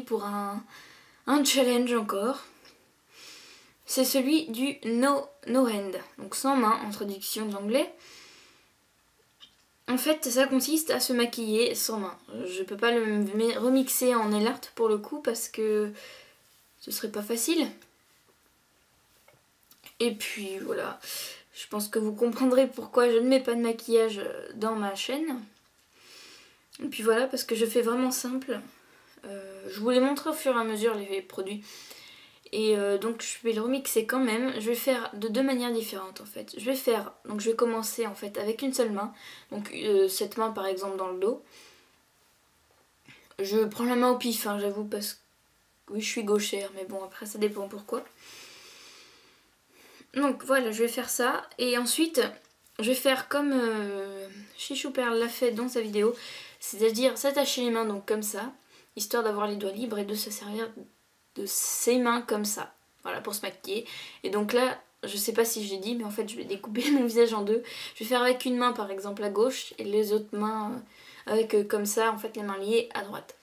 pour un challenge encore. C'est celui du no hand, donc sans main en traduction de l'anglais. En fait, ça consiste à se maquiller sans main. Je peux pas le remixer en nail art pour le coup parce que ce serait pas facile. Et puis voilà, je pense que vous comprendrez pourquoi je ne mets pas de maquillage dans ma chaîne. Et puis voilà, parce que je fais vraiment simple. Je vous les montre au fur et à mesure les produits. Et donc je vais le remixer quand même. Je vais faire de deux manières différentes en fait. Je vais commencer en fait avec une seule main. Donc cette main par exemple dans le dos. Je prends la main au pif, hein, j'avoue, parce que oui je suis gauchère, mais bon après ça dépend pourquoi. Donc voilà, je vais faire ça. Et ensuite, je vais faire comme Chichou Perle l'a fait dans sa vidéo. C'est-à-dire s'attacher les mains donc comme ça, histoire d'avoir les doigts libres et de se servir de ses mains comme ça. Voilà, pour se maquiller. Et donc là, je sais pas si je l'ai dit, mais en fait je vais découper mon visage en deux. Je vais faire avec une main par exemple à gauche et les autres mains avec comme ça, en fait les mains liées à droite.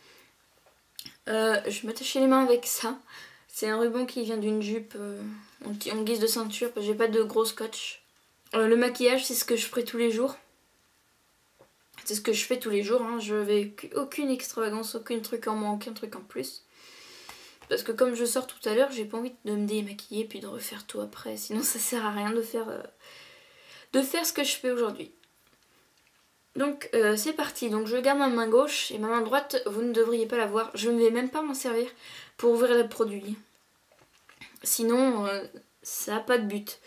Je vais m'attacher les mains avec ça. C'est un ruban qui vient d'une jupe en guise de ceinture parce que j'ai pas de gros scotch. Le maquillage, c'est ce que je ferai tous les jours. C'est ce que je fais tous les jours. Hein. Je vais aucune extravagance, aucun truc en moins, aucun truc en plus. Parce que comme je sors tout à l'heure, j'ai pas envie de me démaquiller puis de refaire tout après. Sinon ça sert à rien de faire ce que je fais aujourd'hui. Donc c'est parti. Donc je garde ma main gauche et ma main droite, vous ne devriez pas la voir. Je ne vais même pas m'en servir pour ouvrir le produit. Sinon ça n'a pas de but.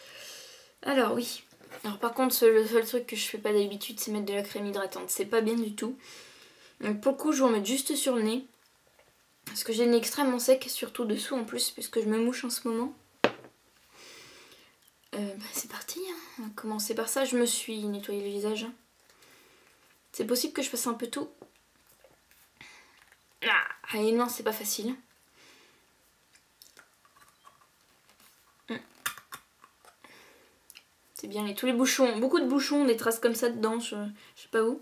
Alors oui. Alors par contre le seul truc que je fais pas d'habitude c'est mettre de la crème hydratante. C'est pas bien du tout. Donc pour le coup je vais en mettre juste sur le nez. Parce que j'ai le nez extrêmement sec, surtout dessous en plus, puisque je me mouche en ce moment. C'est parti, hein. On va commencer par ça. Je me suis nettoyé le visage. C'est possible que je fasse un peu tout. Ah, et non, c'est pas facile. C'est bien, tous les bouchons, beaucoup de bouchons, des traces comme ça dedans, je sais pas où.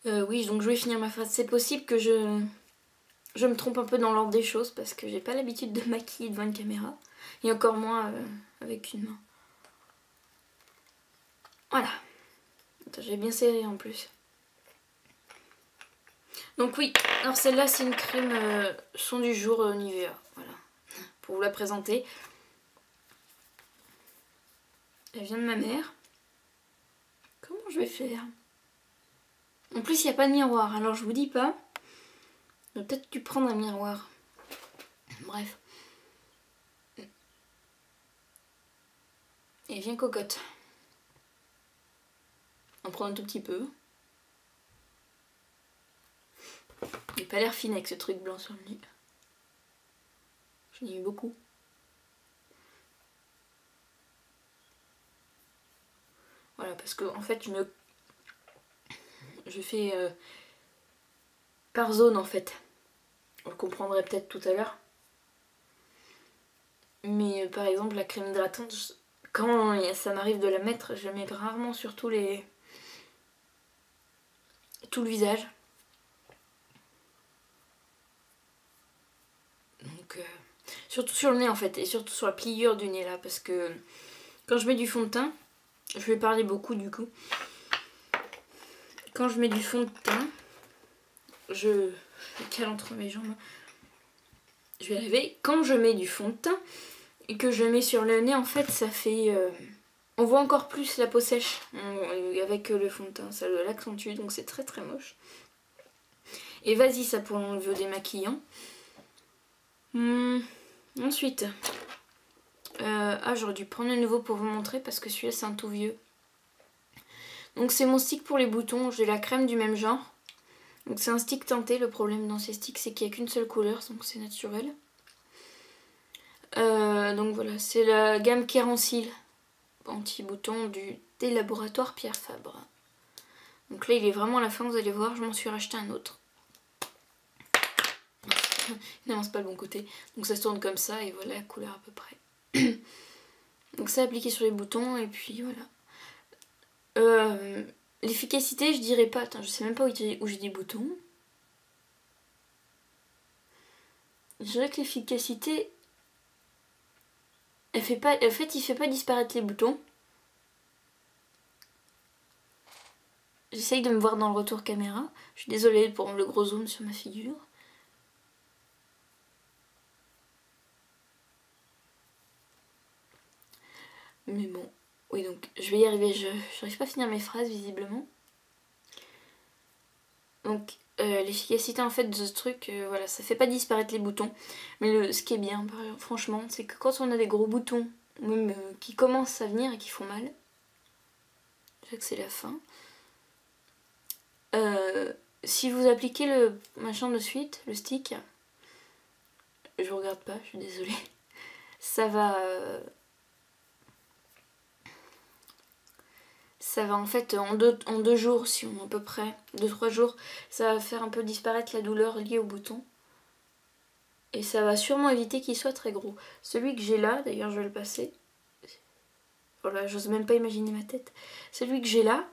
Oui, donc je vais finir ma phrase. C'est possible que je me trompe un peu dans l'ordre des choses parce que j'ai pas l'habitude de maquiller devant une caméra. Et encore moins avec une main. Voilà. J'ai bien serré en plus. Donc oui, alors celle-là c'est une crème son du jour Nivea. Voilà, pour vous la présenter. Elle vient de ma mère. Comment je vais faire? En plus il n'y a pas de miroir, alors je vous dis pas. Je vais peut-être dû prendre un miroir. Bref. Et vient cocotte. On prend un tout petit peu. Il n'a pas l'air fin avec ce truc blanc sur le nez. J'en ai eu beaucoup. Voilà, parce que en fait je fais par zone en fait. Vous le comprendrez peut-être tout à l'heure. Mais par exemple la crème hydratante, quand ça m'arrive de la mettre, je la mets rarement sur tout le visage. Donc surtout sur le nez en fait, et surtout sur la pliure du nez là, parce que quand je mets du fond de teint, je vais parler beaucoup du coup. Quand je mets du fond de teint, je cale entre mes jambes. Je vais arriver. Quand je mets du fond de teint et que je le mets sur le nez, en fait, ça fait... on voit encore plus la peau sèche avec le fond de teint. Ça l'accentue, donc c'est très très moche. Et vas-y, ça pour l'enlever au démaquillant. Ensuite, j'aurais dû prendre un nouveau pour vous montrer parce que celui-là c'est un tout vieux. Donc c'est mon stick pour les boutons, j'ai la crème du même genre. Donc c'est un stick teinté, le problème dans ces sticks c'est qu'il n'y a qu'une seule couleur, donc c'est naturel. Donc voilà, c'est la gamme Kérancil anti-bouton des laboratoires Pierre Fabre. Donc là il est vraiment à la fin, vous allez voir, je m'en suis racheté un autre. Il n'avance pas le bon côté. Donc ça se tourne comme ça et voilà la couleur à peu près. Donc ça appliqué sur les boutons et puis voilà. L'efficacité je dirais pas, attends, je sais même pas où j'ai des boutons. Je dirais que l'efficacité, elle fait pas, en fait il fait pas disparaître les boutons. J'essaye de me voir dans le retour caméra. Je suis désolée pour le gros zoom sur ma figure. Mais bon, oui donc je vais y arriver, je n'arrive pas à finir mes phrases visiblement. Donc l'efficacité en fait de ce truc, voilà, ça fait pas disparaître les boutons. Mais ce qui est bien, franchement, c'est que quand on a des gros boutons, même qui commencent à venir et qui font mal, déjà que c'est la fin, si vous appliquez le machin de suite, le stick, je vous regarde pas, je suis désolée, ça va en fait en deux jours, si on à peu près 2-3 jours, ça va faire un peu disparaître la douleur liée au bouton. Et ça va sûrement éviter qu'il soit très gros. Celui que j'ai là, d'ailleurs je vais le passer. Voilà, j'ose même pas imaginer ma tête. Celui que j'ai là,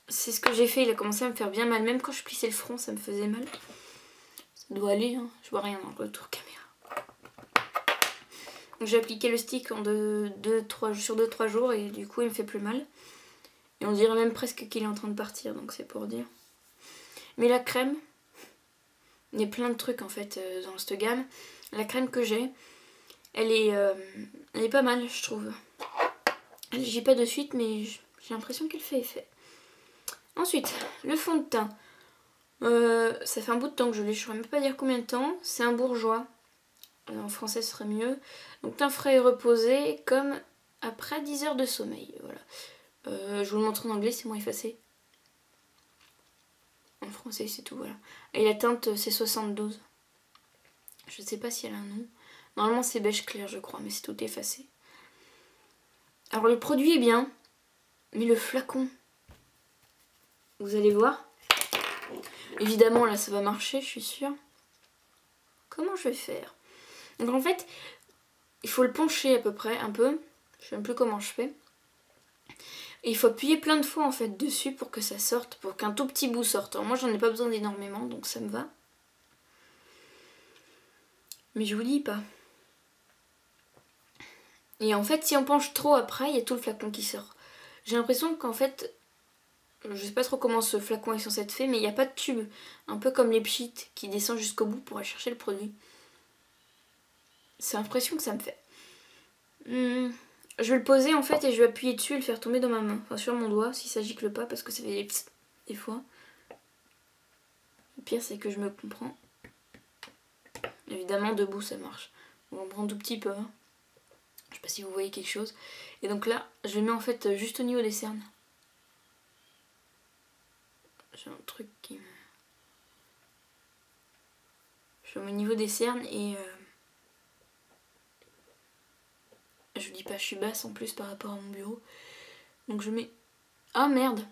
c'est ce que j'ai fait, il a commencé à me faire bien mal. Même quand je plissais le front, ça me faisait mal. Ça doit aller, hein. Je vois rien dans le retour caméra. Donc j'ai appliqué le stick en sur 2-3 jours et du coup il me fait plus mal. Et on dirait même presque qu'il est en train de partir, donc c'est pour dire. Mais la crème, il y a plein de trucs en fait dans cette gamme. La crème que j'ai, elle est pas mal, je trouve. Elle agit pas de suite, mais j'ai l'impression qu'elle fait effet. Ensuite, le fond de teint. Ça fait un bout de temps que je l'ai, je ne saurais même pas dire combien de temps. C'est un bourgeois. En français, ce serait mieux. Donc teint frais et reposé, comme après 10 heures de sommeil. Voilà. Je vous le montre en anglais, c'est moins effacé. En français, c'est tout, voilà. Et la teinte, c'est 72. Je ne sais pas si elle a un nom. Normalement, c'est beige clair, je crois, mais c'est tout effacé. Alors, le produit est bien, mais le flacon, vous allez voir. Évidemment, là, ça va marcher, je suis sûre. Comment je vais faire? Donc, en fait, il faut le pencher à peu près, un peu. Je sais même plus comment je fais. Et il faut appuyer plein de fois, en fait, dessus pour que ça sorte, pour qu'un tout petit bout sorte. Alors, moi, j'en ai pas besoin d'énormément, donc ça me va. Mais je vous dis pas. Et en fait, si on penche trop après, il y a tout le flacon qui sort. J'ai l'impression qu'en fait, je sais pas trop comment ce flacon est censé être fait, mais il n'y a pas de tube. Un peu comme les pchits qui descend jusqu'au bout pour aller chercher le produit. C'est l'impression que ça me fait. Je vais le poser en fait et je vais appuyer dessus et le faire tomber dans ma main. Enfin sur mon doigt si ça gicle pas parce que ça fait des fois. Le pire c'est que je me comprends. Évidemment debout ça marche. On en prend un tout petit peu. Hein. Je sais pas si vous voyez quelque chose. Et donc là je le mets en fait juste au niveau des cernes. J'ai un truc qui me... Je le mets au niveau des cernes et... Je vous dis pas, je suis basse en plus par rapport à mon bureau. Donc je mets... Ah merde!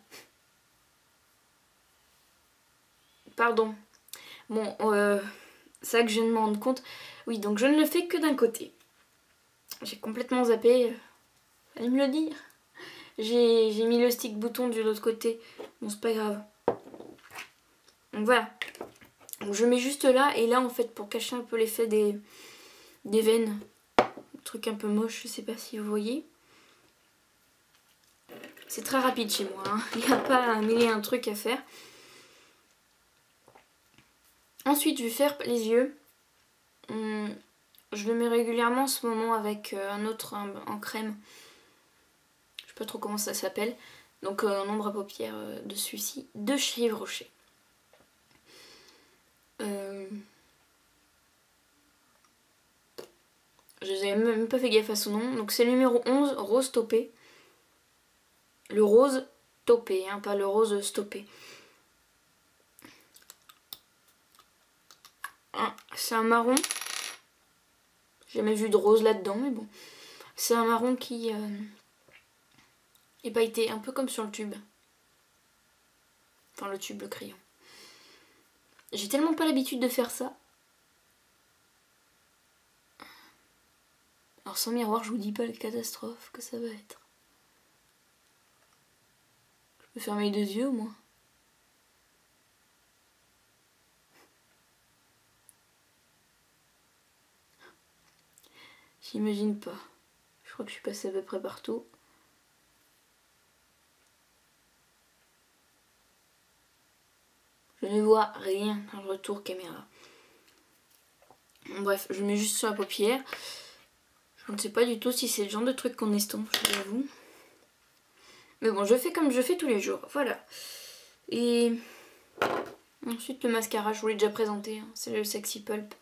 Pardon. Bon, c'est ça que je viens de me rendre compte. Oui, donc je ne le fais que d'un côté. J'ai complètement zappé. Fallait me le dire. J'ai mis le stick bouton de l'autre côté. Bon, c'est pas grave. Donc voilà. Donc je mets juste là. Et là, en fait, pour cacher un peu l'effet des veines. Un truc un peu moche, je sais pas si vous voyez. C'est très rapide chez moi. Hein. Il n'y a pas mille et un truc à faire. Ensuite, je vais faire les yeux. Je le mets régulièrement en ce moment avec un autre en crème. Je sais pas trop comment ça s'appelle. Donc un ombre à paupières de celui-ci, de chez Yves Rocher. Je n'avais même pas fait gaffe à son nom. Donc c'est le numéro 11, rose topé. Le rose topé, hein, pas le rose stoppé. Hein, c'est un marron. J'ai jamais vu de rose là-dedans, mais bon. C'est un marron qui est pailleté, un peu comme sur le tube. Enfin le tube, le crayon. J'ai tellement pas l'habitude de faire ça. Alors sans miroir, je vous dis pas la catastrophe que ça va être. Je peux fermer les deux yeux au moins. J'imagine pas. Je crois que je suis passée à peu près partout. Je ne vois rien dans le retour caméra. Bref, je mets juste sur la paupière. Je ne sais pas du tout si c'est le genre de truc qu'on estompe, je vous avoue. Mais bon, je fais comme je fais tous les jours. Voilà. Et ensuite, le mascara, je vous l'ai déjà présenté. Hein. C'est le Sexy Pulp.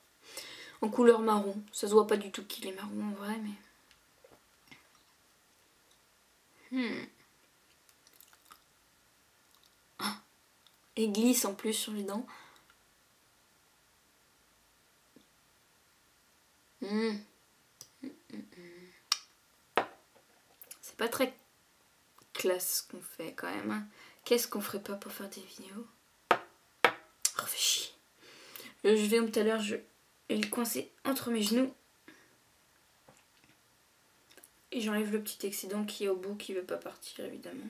En couleur marron. Ça se voit pas du tout qu'il est marron en vrai, mais... Et glisse en plus sur les dents. C'est pas très classe ce qu'on fait quand même. Hein. Qu'est-ce qu'on ferait pas pour faire des vidéos? Oh, fais chier. Le jeu tout à l'heure, je vais le coincer entre mes genoux. Et j'enlève le petit excédent qui est au bout, qui veut pas partir évidemment.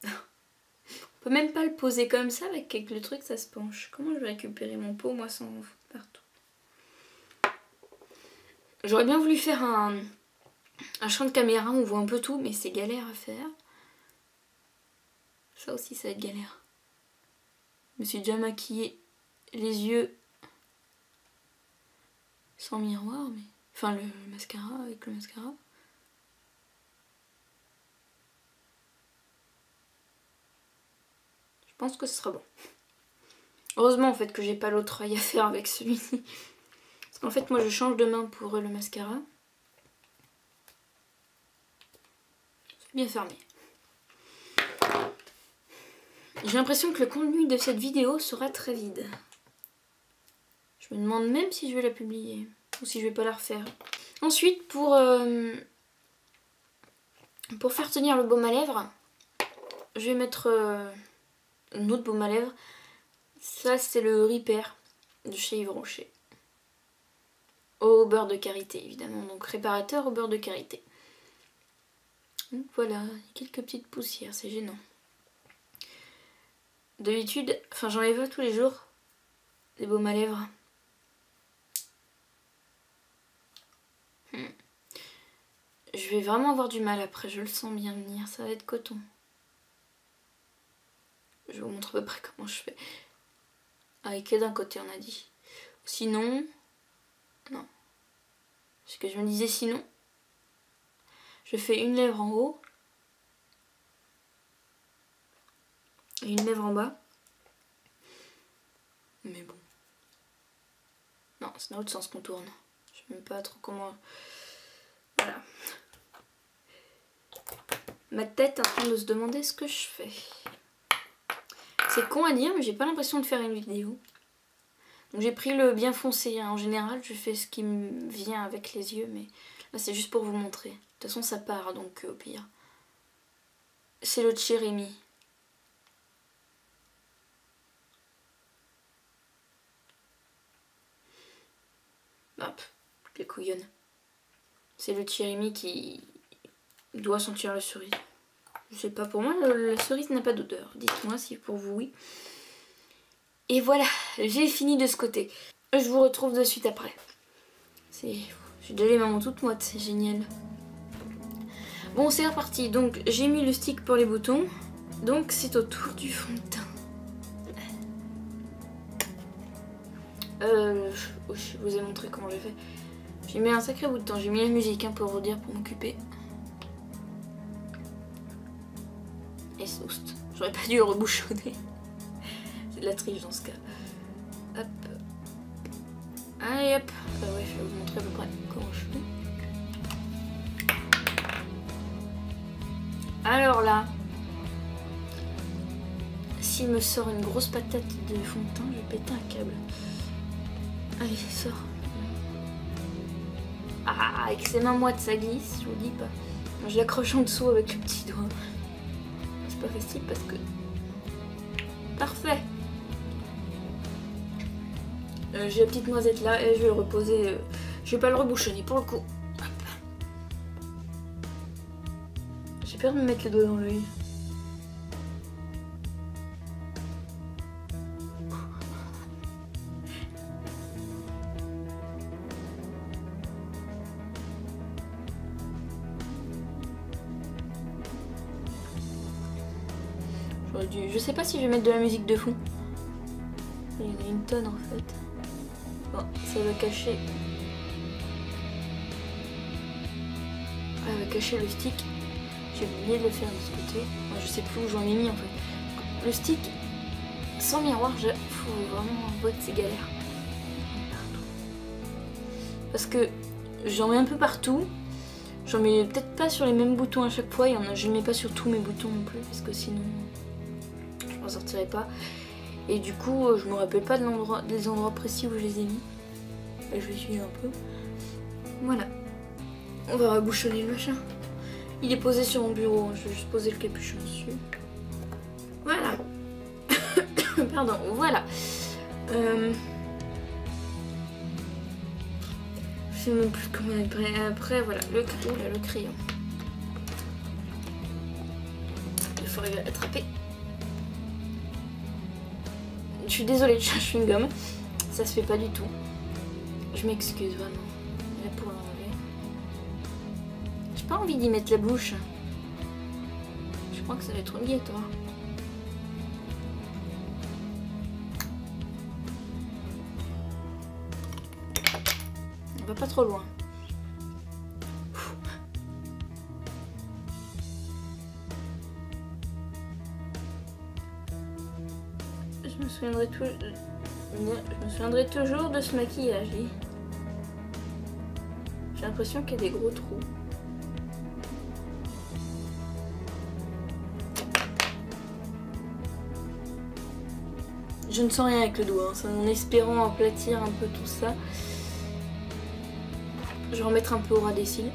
On peut même pas le poser comme ça, avec le truc ça se penche. Comment je vais récupérer mon pot moi sans foutre partout? J'aurais bien voulu faire un champ de caméra où on voit un peu tout, mais c'est galère à faire. Ça aussi ça va être galère. Je me suis déjà maquillée les yeux sans miroir, mais... Enfin le mascara, avec le mascara. Je pense que ce sera bon. Heureusement en fait que j'ai pas l'autre œil à faire avec celui-ci. Parce qu'en fait moi je change de main pour le mascara. C'est bien fermé. J'ai l'impression que le contenu de cette vidéo sera très vide. Je me demande même si je vais la publier. Ou si je vais pas la refaire. Ensuite pour faire tenir le baume à lèvres, je vais mettre un autre baume à lèvres. Ça c'est le Repair de chez Yves Rocher. Au beurre de karité évidemment, donc réparateur au beurre de karité. Donc voilà, quelques petites poussières, c'est gênant. D'habitude, enfin j'en ai pas tous les jours, des baumes à lèvres. Je vais vraiment avoir du mal après, je le sens bien venir, ça va être coton. Je vous montre à peu près comment je fais. Avec que d'un côté on a dit. Sinon, non. Ce que je me disais sinon, je fais une lèvre en haut et une lèvre en bas. Mais bon. Non, c'est dans l'autre sens qu'on tourne. Je sais même pas trop comment... Voilà. Ma tête est en train de se demander ce que je fais. C'est con à dire, mais j'ai pas l'impression de faire une vidéo. Donc j'ai pris le bien foncé. Hein. En général, je fais ce qui me vient avec les yeux, mais là c'est juste pour vous montrer. De toute façon, ça part, donc au pire. C'est le Cherimi. Hop, les couillonnes. C'est le Cherimi qui doit sentir la cerise. Je sais pas, pour moi, la cerise n'a pas d'odeur. Dites-moi si pour vous, oui. Et voilà, j'ai fini de ce côté. Je vous retrouve de suite après. J'ai déjà les mains toutes moites, c'est génial. Bon, c'est reparti. Donc, j'ai mis le stick pour les boutons. Donc, c'est au tour du fond de teint. Je vous ai montré comment j'ai fait. J'ai mis un sacré bout de temps. J'ai mis la musique hein, pour vous dire, pour m'occuper. Et sauste. J'aurais pas dû le rebouchonner. C'est de la triche dans ce cas. Hop. Allez hop. Ouais, je vais vous montrer à peu près comment je fais. Alors là, s'il me sort une grosse patate de fond de teint, je vais péter un câble. Allez, sort. Ah, avec ses mains moites, ça glisse, je vous dis pas. Je l'accroche en dessous avec le petit doigt. C'est pas facile parce que... Parfait. J'ai la petite noisette là et je vais le reposer. Je vais pas le rebouchonner pour le coup. J'ai peur de me mettre le doigt dans l'œil. Je sais pas si je vais mettre de la musique de fond. Il y en a une tonne en fait. Bon, ça va cacher. Ah, elle va cacher le stick. J'ai oublié de le faire de ce côté. Moi, je sais plus où j'en ai mis en fait. Le stick, sans miroir, faut vraiment voir que c'est galère. Parce que j'en mets un peu partout. J'en mets peut-être pas sur les mêmes boutons à chaque fois. Je ne mets pas sur tous mes boutons non plus. Parce que sinon, je m'en sortirai pas. Et du coup, je me rappelle pas des endroits précis où je les ai mis. Et je vais suivre un peu. Voilà. On va rebouchonner le machin. Il est posé sur mon bureau. Je vais juste poser le capuchon dessus. Voilà. Pardon, voilà. Je sais même plus comment après voilà, le crayon. Il faudrait l'attraper. Je suis désolée de chercher une gomme. Ça se fait pas du tout. Je m'excuse vraiment. Là pour l'enlever. J'ai pas envie d'y mettre la bouche. Je crois que ça va être obligatoire. On va pas trop loin. Je me souviendrai toujours de ce maquillage. J'ai l'impression qu'il y a des gros trous. Je ne sens rien avec le doigt, hein. C'est en espérant aplatir un peu tout ça. Je vais en mettre un peu au ras des cils.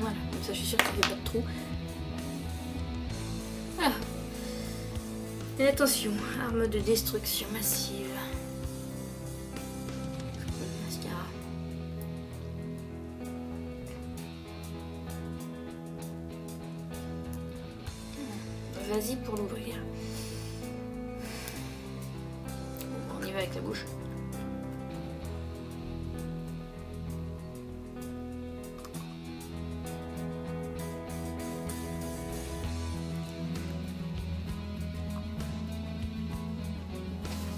Voilà, comme ça je suis sûre qu'il n'y a pas de trou. Voilà. Et attention, arme de destruction massive. Mascara. Vas-y pour l'ouvrir. On y va avec la bouche.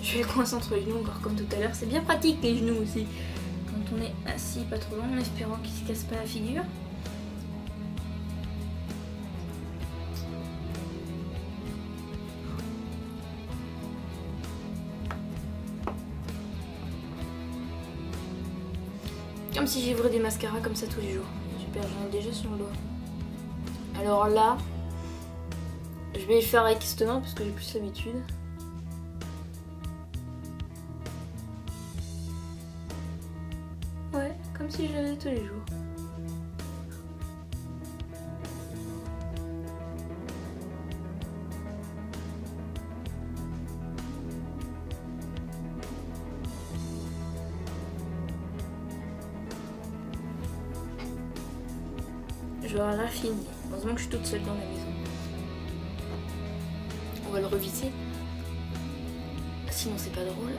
Je vais le coincer entre les genoux encore comme tout à l'heure. C'est bien pratique les genoux aussi. Quand on est assis pas trop long en espérant qu'il se casse pas la figure. Comme si j'ouvrais des mascaras comme ça tous les jours. Super, j'en ai déjà sur le doigt. Alors là, je vais le faire avec cette main parce que j'ai plus l'habitude. Ouais, comme si je l'avais tous les jours. Je vais avoir là fini. Heureusement que je suis toute seule dans la maison. On va le revisser. Sinon c'est pas drôle.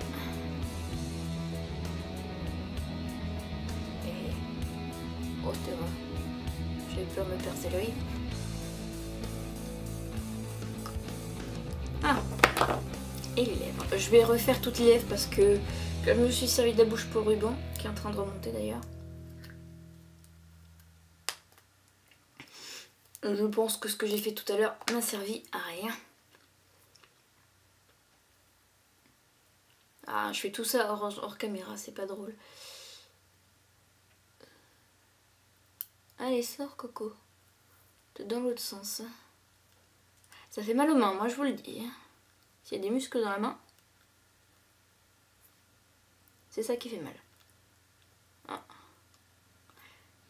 Et... oh c'était vrai. J'avais peur de me percer l'œil. Ah. Et les lèvres. Je vais refaire toutes les lèvres parce que je me suis servi de la bouche pour ruban, qui est en train de remonter d'ailleurs. Je pense que ce que j'ai fait tout à l'heure m'a servi à rien. Ah, je fais tout ça hors caméra, c'est pas drôle. Allez, sors Coco. Dans l'autre sens. Ça fait mal aux mains, moi je vous le dis. S'il y a des muscles dans la main, c'est ça qui fait mal. Ah.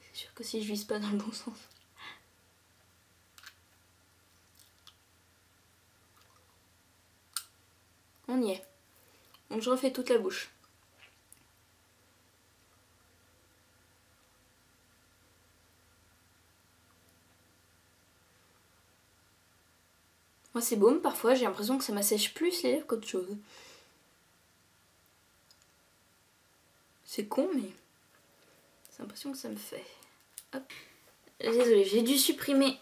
C'est sûr que si je vise pas dans le bon sens. On y est. Donc je refais toute la bouche. Moi c'est baume parfois, j'ai l'impression que ça m'assèche plus les lèvres qu'autre chose. C'est con mais c'est l'impression que ça me fait. Hop. Désolée, j'ai dû supprimer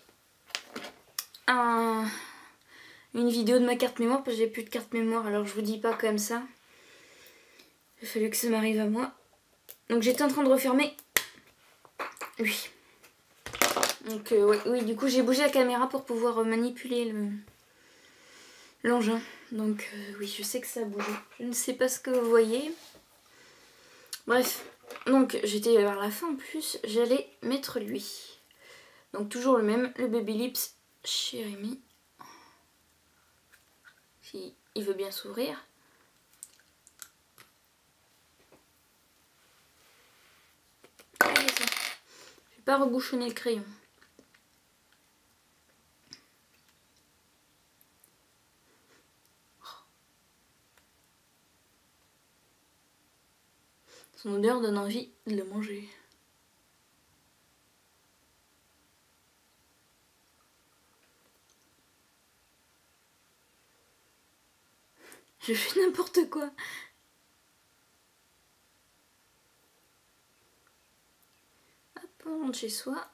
une vidéo de ma carte mémoire parce que j'ai plus de carte mémoire, alors je vous dis pas comme ça. Il a fallu que ça m'arrive à moi. Donc j'étais en train de refermer. Oui. Donc oui, du coup j'ai bougé la caméra pour pouvoir manipuler l'engin. Donc oui, je sais que ça bouge. Je ne sais pas ce que vous voyez. Bref, donc j'étais vers la fin en plus, j'allais mettre lui. Donc toujours le même, le Baby Lips chez Rémi. Si il veut bien s'ouvrir. Allez, ça. Je vais pas rebouchonner le crayon. Son odeur donne envie de le manger. Je fais n'importe quoi. Hop, on rentre chez soi.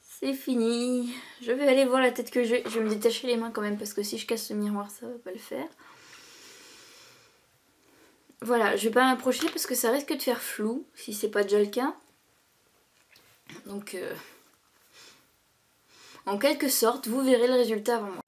C'est fini. Je vais aller voir la tête que j'ai. Je vais me détacher les mains quand même parce que si je casse ce miroir, ça va pas le faire. Voilà, je vais pas m'approcher parce que ça risque de faire flou si c'est pas déjà le cas. Donc, en quelque sorte, vous verrez le résultat avant moi.